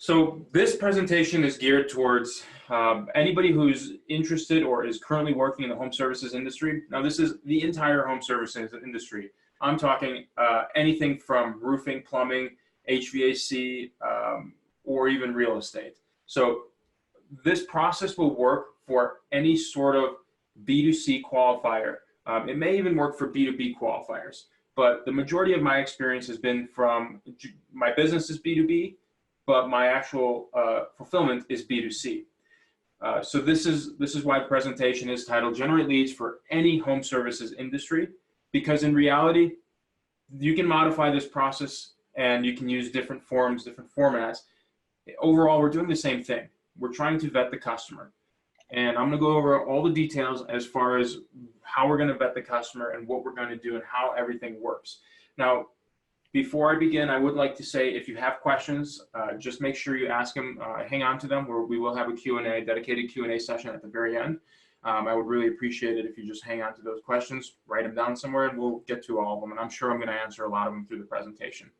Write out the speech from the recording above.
So this presentation is geared towards anybody who's interested or is currently working in the home services industry. Now, this is the entire home services industry. I'm talking anything from roofing, plumbing, HVAC, or even real estate. So this process will work for any sort of B2C qualifier. It may even work for B2B qualifiers, but the majority of my experience has been from my business is B2B, but my actual fulfillment is B2C. So this is why the presentation is titled Generate Leads for Any Home Services Industry, because in reality, you can modify this process and you can use different forms, different formats. Overall, we're doing the same thing. We're trying to vet the customer. And I'm gonna go over all the details as far as how we're gonna vet the customer and what we're gonna do and how everything works. Now, before I begin, I would like to say if you have questions, just make sure you ask them, hang on to them, where we will have a Q&A, dedicated Q&A session at the very end. I would really appreciate it if you just hang on to those questions, write them down somewhere, and we'll get to all of them. And I'm sure I'm going to answer a lot of them through the presentation.